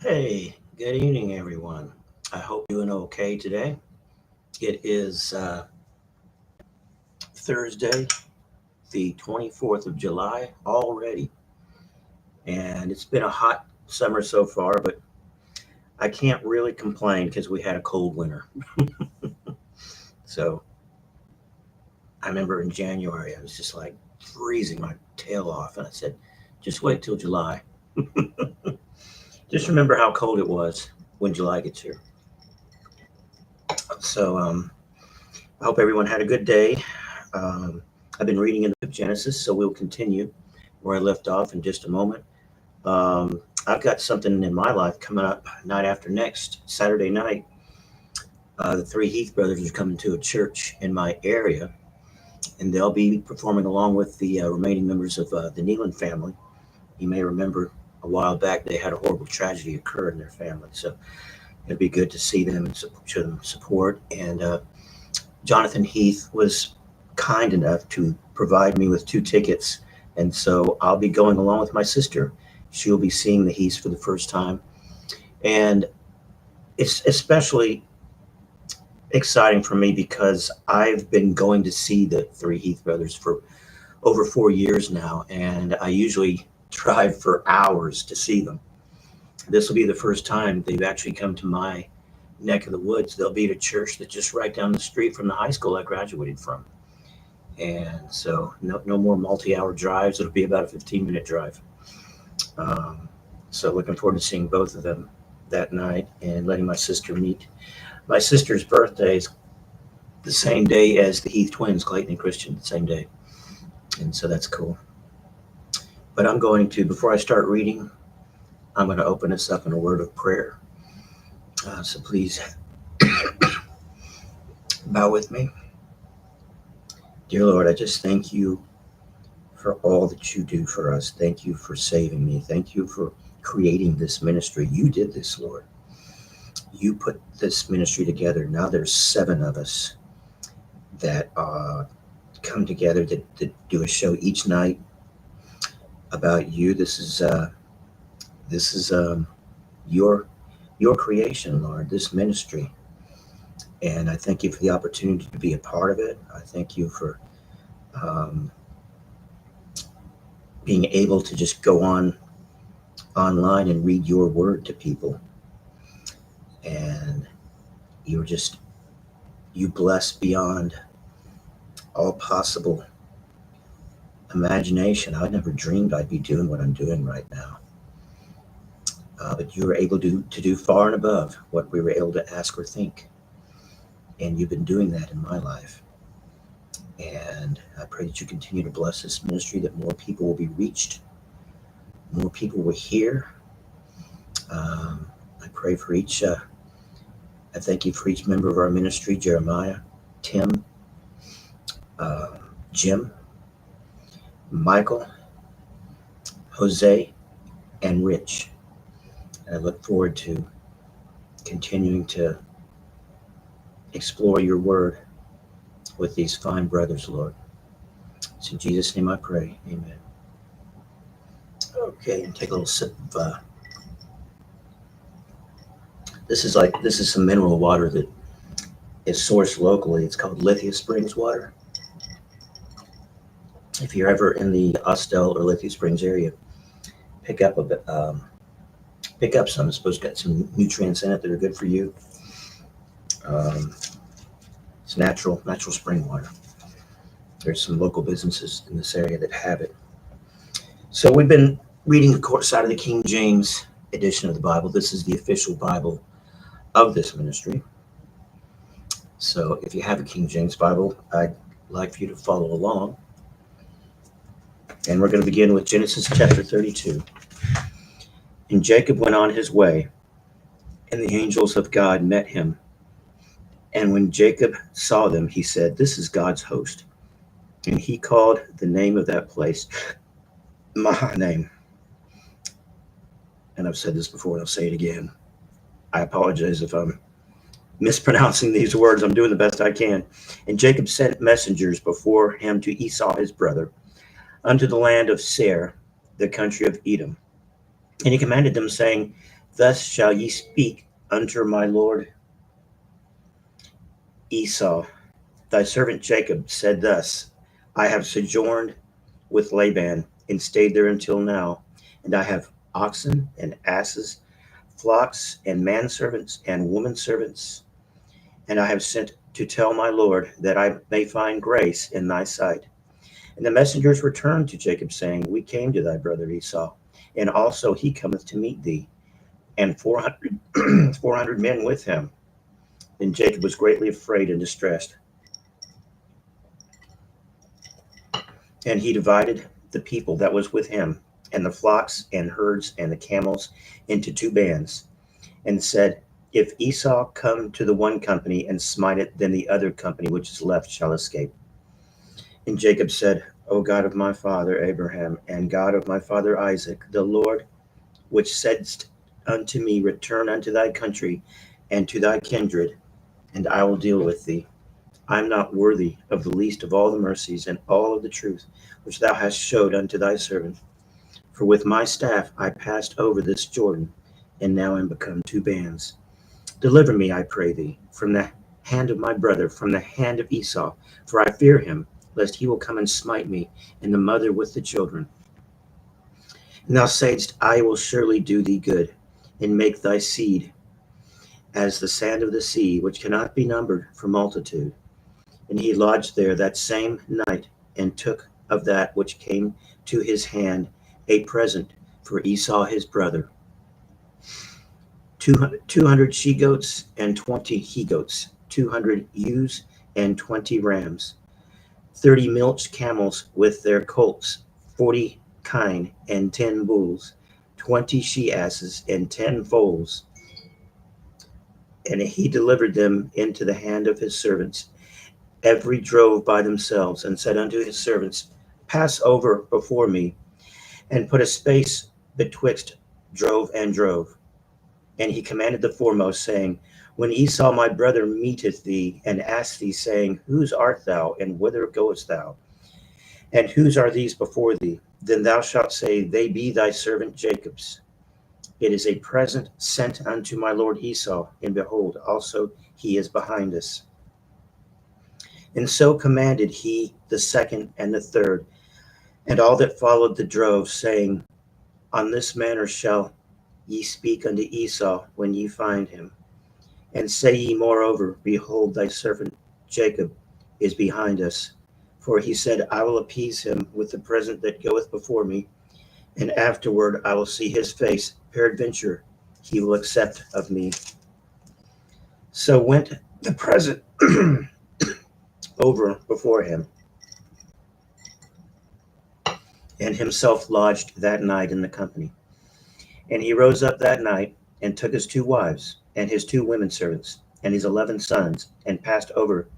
Hey, good evening, everyone. I hope you're doing okay today. It is Thursday, the 24th of July already, and it's been a hot summer so far, but I can't really complain because we had a cold winter. So I remember in January, I was just like freezing my tail off, and I said, just wait till July. Just remember how cold it was when July gets here. So I hope everyone had a good day. Um, I've been reading in the book of Genesis, so we'll continue where I left off in just a moment. I've got something in my life coming up night after next, Saturday night. The three Heath brothers are coming to a church in my area, and they'll be performing along with the remaining members of the Nealon family. You may remember a while back they had a horrible tragedy occur in their family, so it'd be good to see them and show them support. And Jonathan Heath was kind enough to provide me with two tickets, and so I'll be going along with my sister. She'll be seeing the Heaths for the first time, and it's especially exciting for me because I've been going to see the three Heath brothers for over 4 years now, and I usually drive for hours to see them. This will be the first time they've actually come to my neck of the woods. They'll be at a church that's just right down the street from the high school I graduated from. And so no more multi-hour drives. It'll be about a 15-minute drive. Um, so looking forward to seeing both of them that night and letting my sister meet. My sister's birthday is the same day as the Heath twins, Clayton and Christian, the same day. And so that's cool. But I'm going to, before I start reading, I'm going to open us up in a word of prayer. So please bow with me. Dear Lord, I just thank you for all that you do for us. Thank you for saving me. Thank you for creating this ministry. You did this, Lord. You put this ministry together. Now there's 7 of us that come together to do a show each night about you. This is your creation, Lord. This ministry, and I thank you for the opportunity to be a part of it. I thank you for um, being able to just go online and read your word to people, and you're just you bless beyond all possible imagination. I never dreamed I'd be doing what I'm doing right now. But you were able to do far and above what we were able to ask or think. And you've been doing that in my life. And I pray that you continue to bless this ministry, that more people will be reached, more people will hear. I pray for I thank you for each member of our ministry: Jeremiah, Tim, uh, Jim, Michael, Jose, and Rich. And I look forward to continuing to explore your word with these fine brothers, Lord. It's in Jesus' name I pray. Amen. Okay, and take a little sip of this is some mineral water that is sourced locally. It's called Lithia Springs water. If you're ever in the Austell or Lithia Springs area, pick up a bit. Pick up some. It's supposed to get some nutrients in it that are good for you. Um, it's natural spring water. There's some local businesses in this area that have it. So we've been reading, of course, out of the King James edition of the Bible. This is the official Bible of this ministry. So if you have a King James Bible, I'd like for you to follow along. And we're going to begin with Genesis chapter 32. And Jacob went on his way, and the angels of God met him. And when Jacob saw them, he said, "This is God's host." And he called the name of that place Mahanaim. And I've said this before, and I'll say it again. I apologize if I'm mispronouncing these words. I'm doing the best I can. And Jacob sent messengers before him to Esau his brother, unto the land of Seir, the country of Edom. And he commanded them, saying, Thus shall ye speak unto my lord Esau. Thy servant Jacob said thus, I have sojourned with Laban, and stayed there until now, and I have oxen and asses, flocks and manservants and womanservants, and I have sent to tell my Lord that I may find grace in thy sight. And the messengers returned to Jacob, saying, We came to thy brother Esau, and also he cometh to meet thee, and 400, 400 men with him. Then Jacob was greatly afraid and distressed, and he divided the people that was with him, and the flocks and herds and the camels, into two bands, and said, If Esau come to the one company and smite it, then the other company which is left shall escape. And Jacob said, O God of my father Abraham, and God of my father Isaac, the Lord which saidst unto me, Return unto thy country and to thy kindred, and I will deal with thee. I am not worthy of the least of all the mercies and all of the truth which thou hast showed unto thy servant. For with my staff I passed over this Jordan, and now am become two bands. Deliver me, I pray thee, from the hand of my brother, from the hand of Esau, for I fear him, lest he will come and smite me, and the mother with the children. And thou saidst, I will surely do thee good, and make thy seed as the sand of the sea, which cannot be numbered for multitude. And he lodged there that same night, and took of that which came to his hand a present for Esau his brother, 200 she goats and 20 he goats, 200 ewes and 20 rams, 30 milch camels with their colts, 40 kine and 10 bulls, 20 she asses and 10 foals. And he delivered them into the hand of his servants, every drove by themselves, and said unto his servants, Pass over before me, and put a space betwixt drove and drove. And he commanded the foremost, saying, When Esau my brother meeteth thee, and asks thee, saying, Whose art thou, and whither goest thou? And whose are these before thee? Then thou shalt say, They be thy servant Jacob's. It is a present sent unto my lord Esau, and behold, also he is behind us. And so commanded he the second and the third, and all that followed the drove, saying, On this manner shall ye speak unto Esau when ye find him. And say ye moreover, Behold, thy servant Jacob is behind us. For he said, I will appease him with the present that goeth before me, and afterward I will see his face. Peradventure he will accept of me. So went the present over before him, and himself lodged that night in the company. And he rose up that night, and took his two wives, and his two women servants, and his 11 sons, and passed over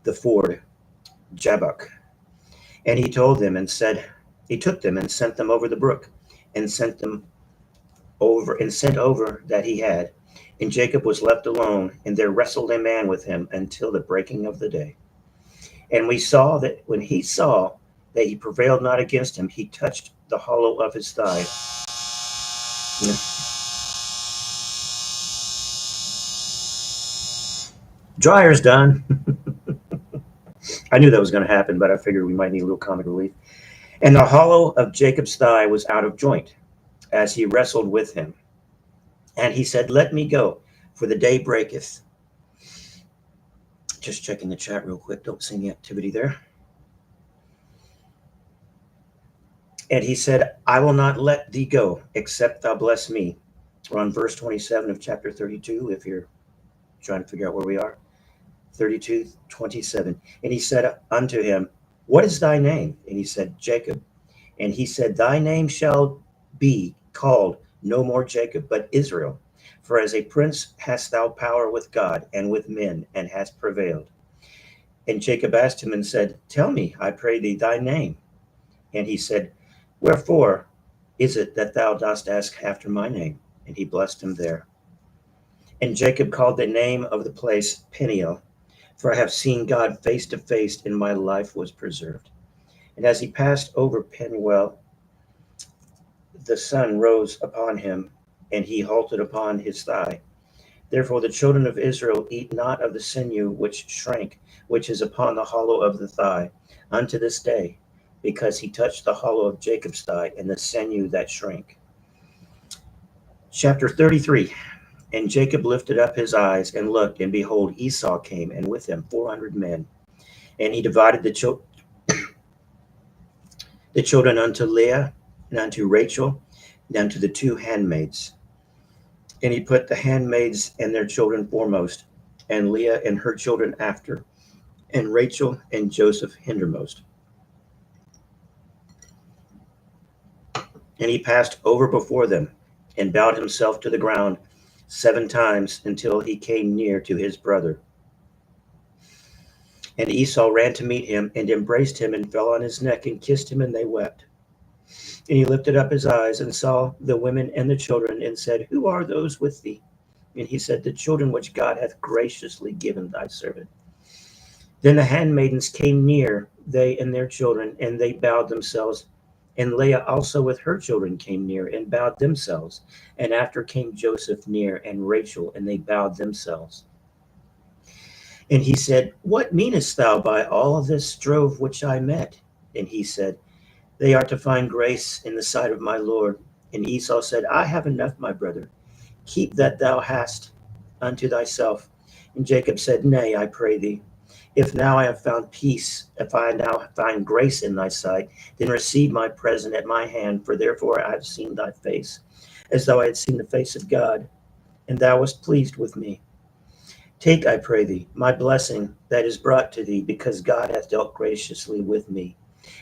the ford Jabbok. And he told them, and said, He took them and sent them over the brook, and sent over that he had. And Jacob was left alone, and there wrestled a man with him until the breaking of the day. And we saw that when he saw that he prevailed not against him, he touched the hollow of his thigh. Dryer's done. I knew that was going to happen, but I figured we might need a little comic relief. And the hollow of Jacob's thigh was out of joint, as he wrestled with him. And he said, Let me go, for the day breaketh. Just checking the chat real quick. Don't see any activity there. And he said, I will not let thee go, except thou bless me. We're on verse 27 of chapter 32, if you're trying to figure out where we are. 32:27. And he said unto him, What is thy name? And he said, Jacob. And he said, Thy name shall be called no more Jacob, but Israel. For as a prince hast thou power with God and with men, and hast prevailed. And Jacob asked him and said, Tell me, I pray thee, thy name. And he said, Wherefore is it that thou dost ask after my name? And he blessed him there. And Jacob called the name of the place Peniel, for I have seen God face to face, and my life was preserved. And as he passed over Penuel, the sun rose upon him, and he halted upon his thigh. Therefore the children of Israel eat not of the sinew which shrank, which is upon the hollow of the thigh, unto this day, because he touched the hollow of Jacob's thigh, and the sinew that shrank. Chapter 33. And Jacob lifted up his eyes and looked, and behold, Esau came, and with him 400 men. And he divided the children unto Leah, and unto Rachel, and unto the two handmaids. And he put the handmaids and their children foremost, and Leah and her children after, and Rachel and Joseph hindermost. And he passed over before them, and bowed himself to the ground 7 times until he came near to his brother. And Esau ran to meet him, and embraced him, and fell on his neck, and kissed him, and they wept. And he lifted up his eyes, and saw the women and the children, and said, Who are those with thee? And he said, The children which God hath graciously given thy servant. Then the handmaidens came near, they and their children, and they bowed themselves. And Leah also with her children came near, and bowed themselves. And after came Joseph near, and Rachel, and they bowed themselves. And he said, What meanest thou by all this drove which I met? And he said, They are to find grace in the sight of my Lord. And Esau said, I have enough, my brother. Keep that thou hast unto thyself. And Jacob said, Nay, I pray thee. If now I have found peace, if I now find grace in thy sight, then receive my present at my hand, for therefore I have seen thy face, as though I had seen the face of God, and thou wast pleased with me. Take, I pray thee, my blessing that is brought to thee, because God hath dealt graciously with me,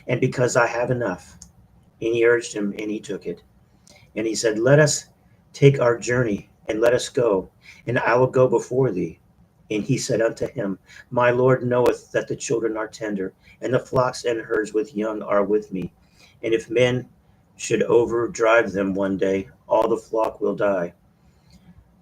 and because I have enough. And he urged him, and he took it. And he said, Let us take our journey, and let us go, and I will go before thee. And he said unto him, My Lord knoweth that the children are tender, and the flocks and herds with young are with me. And if men should overdrive them one day, all the flock will die.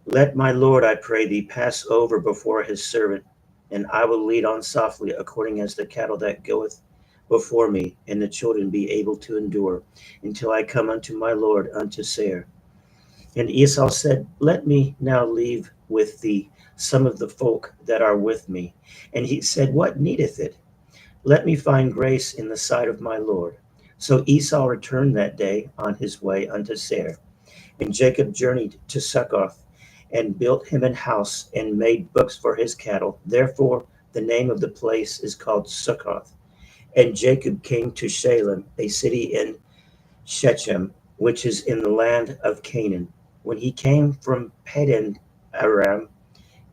Let my Lord, I pray thee, pass over before his servant, and I will lead on softly, according as the cattle that goeth before me, and the children be able to endure, until I come unto my Lord unto Seir. And Esau said, Let me now leave with thee some of the folk that are with me. And he said, What needeth it? Let me find grace in the sight of my Lord. So Esau returned that day on his way unto Seir. And Jacob journeyed to Succoth, and built him an house, and made books for his cattle. Therefore the name of the place is called Succoth. And Jacob came to Shalem, a city in Shechem, which is in the land of Canaan. When he came from Padan Aram,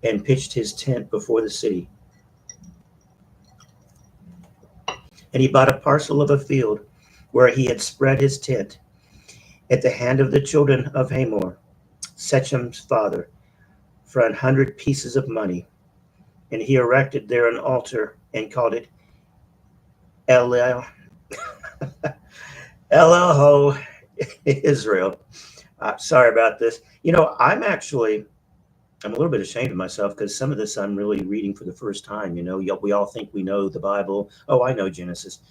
and pitched his tent before the city. And he bought a parcel of a field where he had spread his tent at the hand of the children of Hamor, Shechem's father, for 100 pieces of money. And he erected there an altar and called it Eloho Israel. Sorry about this. I'm a little bit ashamed of myself, because some of this I'm really reading for the first time. We all think we know the Bible. Oh, I know Genesis.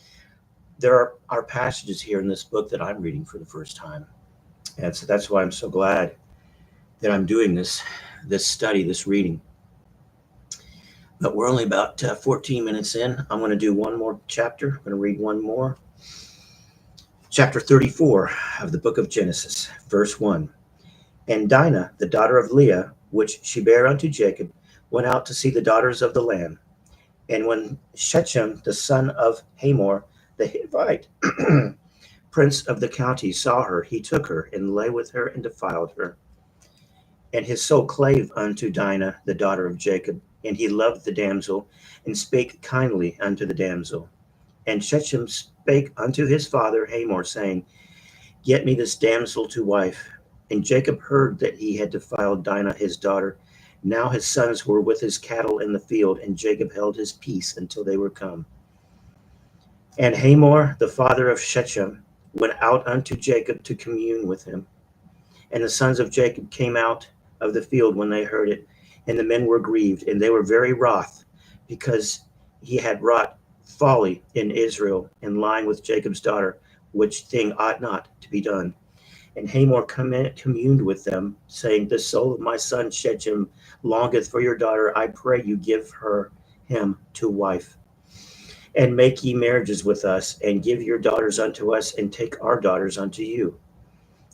There are passages here in this book that I'm reading for the first time. And so that's why I'm so glad that I'm doing this study, this reading. But we're only about 14 minutes in. I'm going to do one more chapter. I'm going to read one more. Chapter 34 of the book of Genesis, verse 1. And Dinah, the daughter of Leah, which she bare unto Jacob, went out to see the daughters of the land. And when Shechem, the son of Hamor, the Hivite, prince of the county, saw her, he took her, and lay with her, and defiled her. And his soul clave unto Dinah, the daughter of Jacob, and he loved the damsel, and spake kindly unto the damsel. And Shechem spake unto his father Hamor, saying, Get me this damsel to wife. And Jacob heard that he had defiled Dinah his daughter. Now his sons were with his cattle in the field, and Jacob held his peace until they were come. And Hamor, the father of Shechem, went out unto Jacob to commune with him. And the sons of Jacob came out of the field when they heard it, and the men were grieved, and they were very wroth, because he had wrought folly in Israel, in lying with Jacob's daughter, which thing ought not to be done. And Hamor communed with them, saying, the soul of my son Shechem longeth for your daughter. I pray you give him to wife. And make ye marriages with us, and give your daughters unto us, and take our daughters unto you.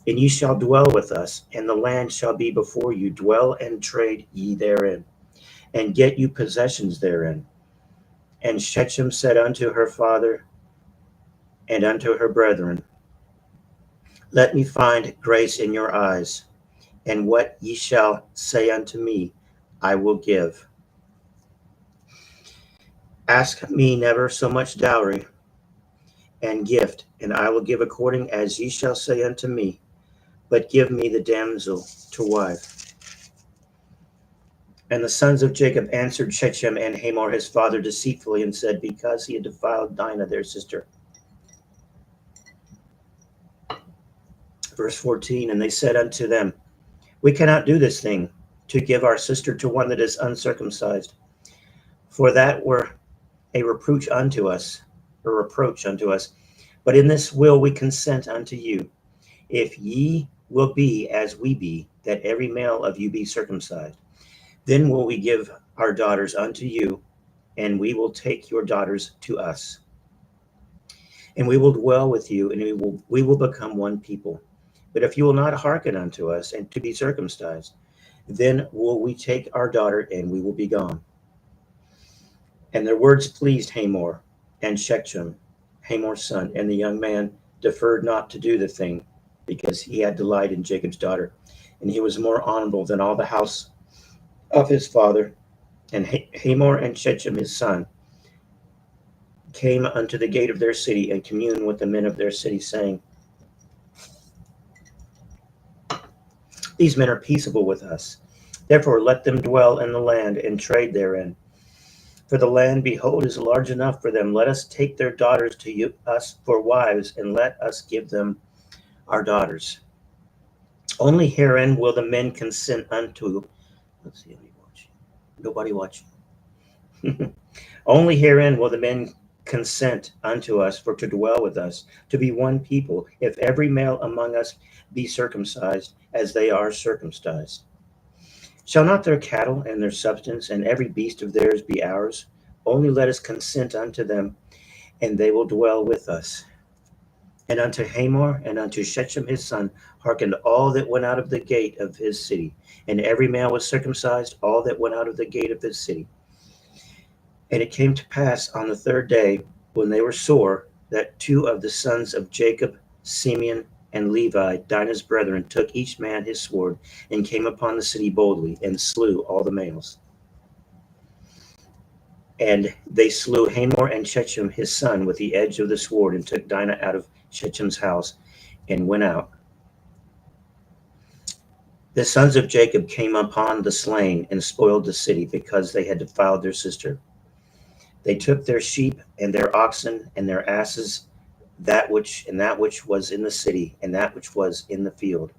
And ye shall dwell with us, and the land shall be before you. Dwell and trade ye therein, and get you possessions therein. And Shechem said unto her father and unto her brethren, let me find grace in your eyes, and what ye shall say unto me, I will give. Ask me never so much dowry and gift, and I will give according as ye shall say unto me, but give me the damsel to wife. And the sons of Jacob answered Shechem and Hamor his father deceitfully, and said, because he had defiled Dinah their sister. Verse 14, and they said unto them, we cannot do this thing, to give our sister to one that is uncircumcised, for that were a reproach unto us. But in this will we consent unto you, if ye will be as we be, that every male of you be circumcised. Then will we give our daughters unto you, and we will take your daughters to us. And we will dwell with you, and we will become one people. But if you will not hearken unto us, and to be circumcised, then will we take our daughter, and we will be gone. And their words pleased Hamor and Shechem, Hamor's son, and the young man deferred not to do the thing, because he had delight in Jacob's daughter, and he was more honorable than all the house of his father. And Hamor and Shechem his son came unto the gate of their city, and communed with the men of their city, saying, these men are peaceable with us. Therefore let them dwell in the land, and trade therein. For the land, behold, is large enough for them. Let us take their daughters to us for wives, and let us give them our daughters. Only herein will the men consent unto. Let's see, nobody watching. Only herein will the men consent unto us for to dwell with us, to be one people, if every male among us be circumcised, as they are circumcised. Shall not their cattle and their substance and every beast of theirs be ours? Only let us consent unto them, and they will dwell with us. And unto Hamor and unto Shechem his son hearkened all that went out of the gate of his city, and every male was circumcised, all that went out of the gate of his city. And it came to pass on the third day, when they were sore, that two of the sons of Jacob, Simeon and Levi, Dinah's brethren, took each man his sword, and came upon the city boldly, and slew all the males. And they slew Hamor and Shechem his son with the edge of the sword, and took Dinah out of Shechem's house, and went out. The sons of Jacob came upon the slain, and spoiled the city, because they had defiled their sister. They took their sheep and their oxen and their asses, that which was in the city, and that which was in the field,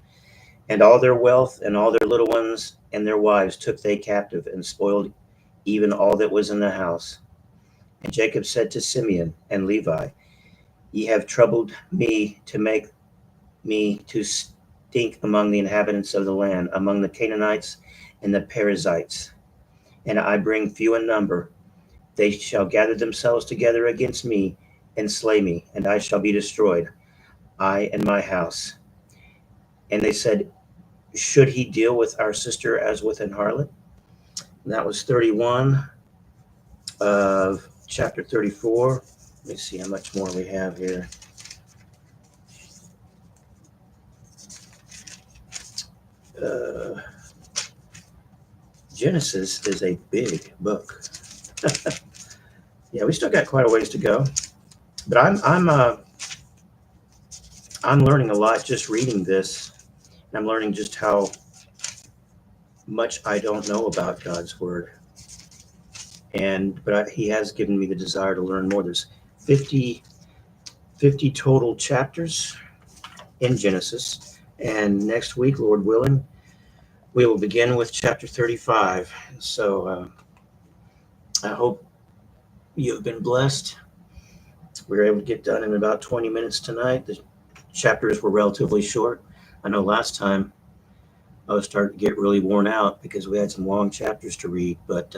and all their wealth, and all their little ones and their wives took they captive, and spoiled even all that was in the house. And Jacob said to Simeon and Levi, ye have troubled me to make me to stink among the inhabitants of the land, among the Canaanites and the Perizzites, and I bring few in number. They shall gather themselves together against me, and slay me, and I shall be destroyed, I and my house. And they said, should he deal with our sister as with an harlot? And that was 31 of chapter 34. Let me see how much more we have here. Genesis is a big book. Yeah, we still got quite a ways to go, but I'm learning a lot just reading this, and I'm learning just how much I don't know about God's word. But he has given me the desire to learn more. There's 50 total chapters in Genesis, and next week, Lord willing, we will begin with chapter 35. So I hope you have been blessed. We were able to get done in about 20 minutes tonight. The chapters were relatively short, I know last time I was starting to get really worn out because we had some long chapters to read, but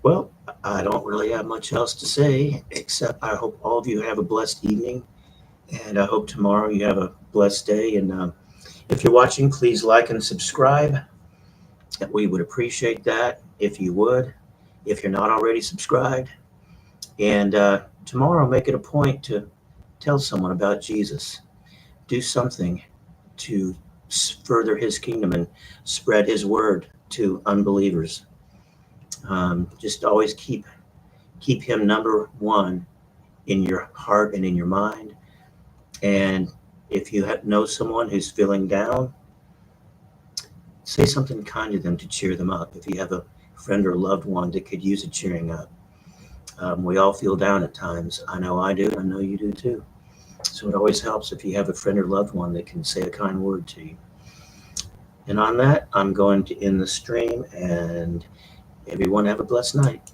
well, I don't really have much else to say except I hope all of you have a blessed evening, and I hope tomorrow you have a blessed day. And if you're watching, please like and subscribe. We would appreciate that if you would, if you're not already subscribed. And tomorrow, make it a point to tell someone about Jesus. Do something to further his kingdom and spread his word to unbelievers. Just always keep him number one in your heart and in your mind. And if you know someone who's feeling down, say something kind to them to cheer them up. If you have a friend or loved one that could use a cheering up. We all feel down at times. I know I do. I know you do too. So it always helps if you have a friend or loved one that can say a kind word to you. And on that, I'm going to end the stream, and everyone have a blessed night.